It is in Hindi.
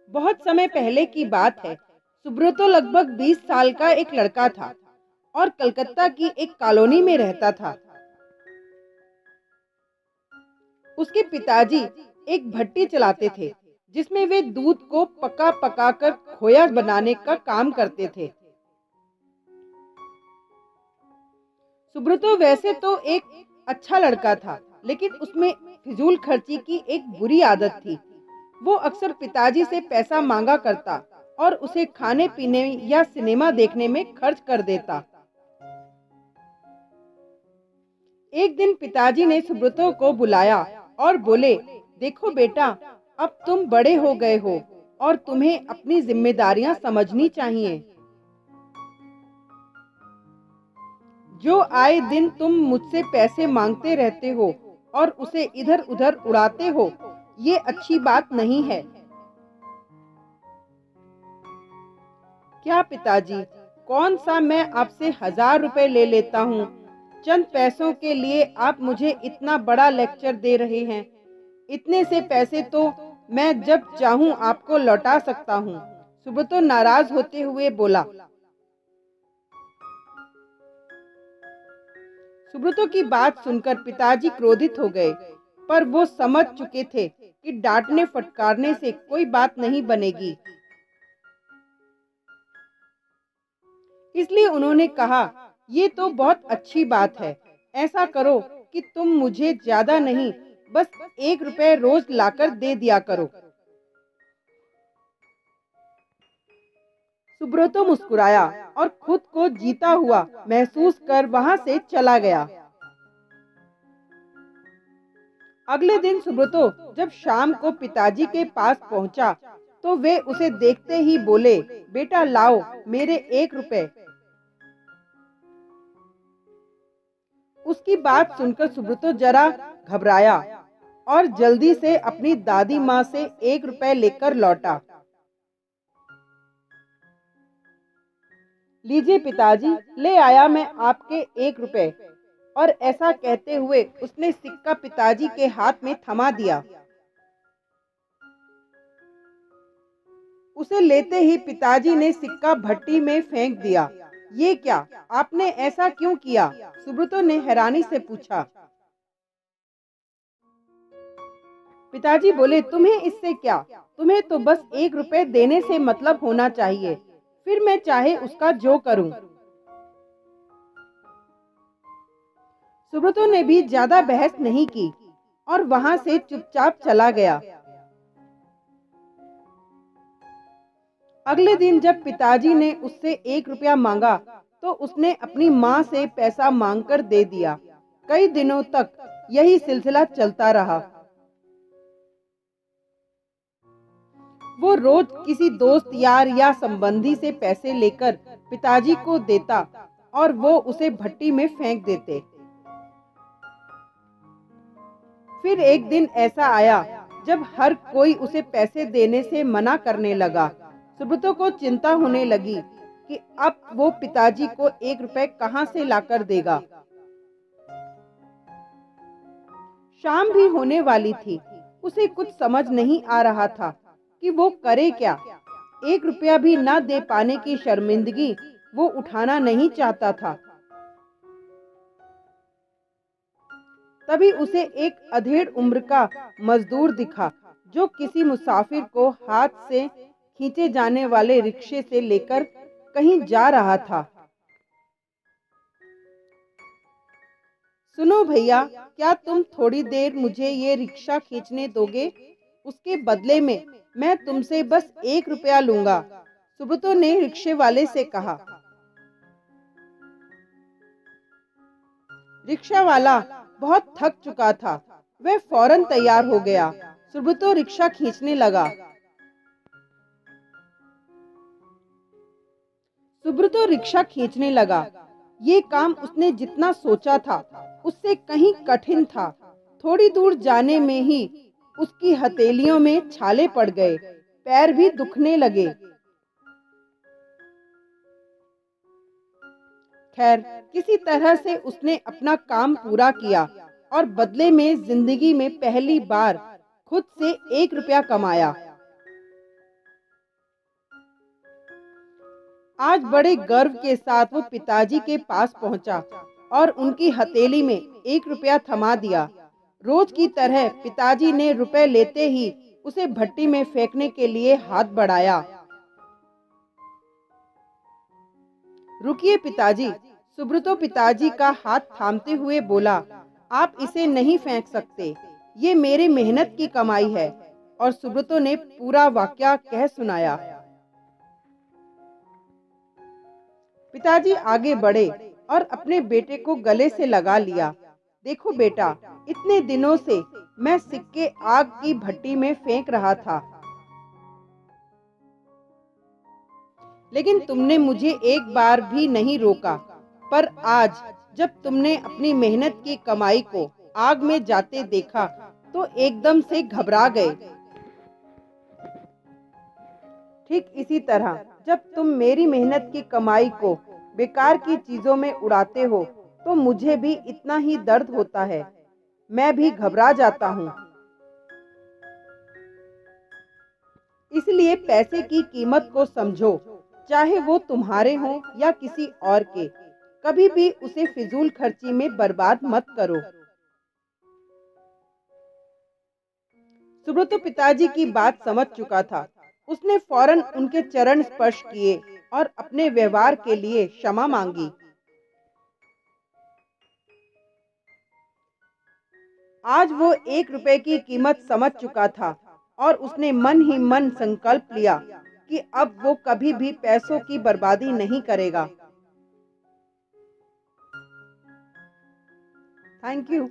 बहुत समय पहले की बात है। सुब्रतो लगभग 20 साल का एक लड़का था और कलकत्ता की एक कॉलोनी में रहता था। उसके पिताजी एक भट्टी चलाते थे जिसमें वे दूध को पका पका कर खोया बनाने का काम करते थे। सुब्रतो वैसे तो एक अच्छा लड़का था, लेकिन उसमें फिजूल खर्ची की एक बुरी आदत थी। वो अक्सर पिताजी से पैसा मांगा करता और उसे खाने पीने या सिनेमा देखने में खर्च कर देता। एक दिन पिताजी ने सुब्रतो को बुलाया और बोले, देखो बेटा, अब तुम बड़े हो गए हो और तुम्हें अपनी जिम्मेदारियां समझनी चाहिए। जो आए दिन तुम मुझसे पैसे मांगते रहते हो और उसे इधर उधर उड़ाते हो, ये अच्छी बात नहीं है। क्या पिताजी, कौन सा मैं आपसे 1000 रुपए ले लेता हूँ। चंद पैसों के लिए आप मुझे इतना बड़ा लेक्चर दे रहे हैं। इतने से पैसे तो मैं जब चाहूँ आपको लौटा सकता हूँ। सुब्रतो नाराज होते हुए बोला। सुब्रतो की बात सुनकर पिताजी क्रोधित हो गए, पर वो समझ चुके थे कि डांटने फटकारने से कोई बात नहीं बनेगी। इसलिए उन्होंने कहा, ये तो बहुत अच्छी बात है। ऐसा करो कि तुम मुझे ज्यादा नहीं, बस 1 रुपए रोज लाकर दे दिया करो। सुब्रतो मुस्कुराया और खुद को जीता हुआ महसूस कर वहां से चला गया। अगले दिन सुब्रतो जब शाम को पिताजी के पास पहुंचा, तो वे उसे देखते ही बोले, बेटा लाओ मेरे 1 रुपए। उसकी बात सुनकर सुब्रतो जरा घबराया और जल्दी से अपनी दादी माँ से 1 रुपए लेकर लौटा। लीजिए पिताजी, ले आया मैं आपके 1 रुपए। और ऐसा कहते हुए उसने सिक्का पिताजी के हाथ में थमा दिया। उसे लेते ही पिताजी ने सिक्का भट्टी में फेंक दिया। ये क्या, आपने ऐसा क्यों किया? सुब्रतो ने हैरानी से पूछा। पिताजी बोले, तुम्हें इससे क्या? तुम्हें तो बस 1 रुपए देने से मतलब होना चाहिए, फिर मैं चाहे उसका जो करूं। सुब्रतो ने भी ज्यादा बहस नहीं की और वहां से चुपचाप चला गया। अगले दिन जब पिताजी ने उससे 1 रुपया मांगा, तो उसने अपनी माँ से पैसा मांगकर दे दिया। कई दिनों तक यही सिलसिला चलता रहा। वो रोज किसी दोस्त यार या संबंधी से पैसे लेकर पिताजी को देता और वो उसे भट्टी में फेंक देते। फिर एक दिन ऐसा आया जब हर कोई उसे पैसे देने से मना करने लगा। सुब्रतो को चिंता होने लगी कि अब वो पिताजी को 1 रुपए कहाँ से लाकर देगा। शाम भी होने वाली थी। उसे कुछ समझ नहीं आ रहा था कि वो करे क्या। 1 रुपया भी न दे पाने की शर्मिंदगी वो उठाना नहीं चाहता था। तभी उसे एक अधेड़ उम्र का मजदूर दिखा, जो किसी मुसाफिर को हाथ से खींचे जाने वाले रिक्शे से लेकर कहीं जा रहा था। सुनो भैया, क्या तुम थोड़ी देर मुझे ये रिक्शा खींचने दोगे? उसके बदले में मैं तुमसे बस 1 रुपया लूंगा, सुब्रतो ने रिक्शे वाले से कहा। रिक्शा वाला बहुत थक चुका था। वह फौरन तैयार हो गया। सुब्रतो रिक्शा खींचने लगा। सुब्रतो रिक्शा खींचने लगा। ये काम उसने जितना सोचा था उससे कहीं कठिन था। थोड़ी दूर जाने में ही उसकी हथेलियों में छाले पड़ गए, पैर भी दुखने लगे। खैर, किसी तरह से उसने अपना काम पूरा किया और बदले में जिंदगी में पहली बार खुद से 1 रुपया कमाया। आज बड़े गर्व के साथ वो पिताजी के पास पहुंचा और उनकी हथेली में 1 रुपया थमा दिया। रोज की तरह पिताजी ने रुपए लेते ही उसे भट्टी में फेंकने के लिए हाथ बढ़ाया। रुकिए पिताजी, सुब्रतो पिताजी का हाथ थामते हुए बोला, आप इसे नहीं फेंक सकते, ये मेरी मेहनत की कमाई है। और सुब्रतो ने पूरा वाकया कह सुनाया। पिताजी आगे बढ़े और अपने बेटे को गले से लगा लिया। देखो बेटा, इतने दिनों से मैं सिक्के आग की भट्टी में फेंक रहा था, लेकिन तुमने मुझे एक बार भी नहीं रोका। पर आज जब तुमने अपनी मेहनत की कमाई को आग में जाते देखा तो एकदम से घबरा गए। ठीक इसी तरह जब तुम मेरी मेहनत की कमाई को बेकार की चीजों में उड़ाते हो तो मुझे भी इतना ही दर्द होता है, मैं भी घबरा जाता हूँ। इसलिए पैसे की कीमत को समझो, चाहे वो तुम्हारे हों या किसी और के। कभी भी उसे फिजूल खर्ची में बर्बाद मत करो। सुब्रतो पिताजी की बात समझ चुका था। उसने फौरन उनके चरण स्पर्श किए और अपने व्यवहार के लिए क्षमा मांगी। आज वो 1 रुपए की कीमत समझ चुका था और उसने मन ही मन संकल्प लिया कि अब वो कभी भी पैसों की बर्बादी नहीं करेगा। Thank you.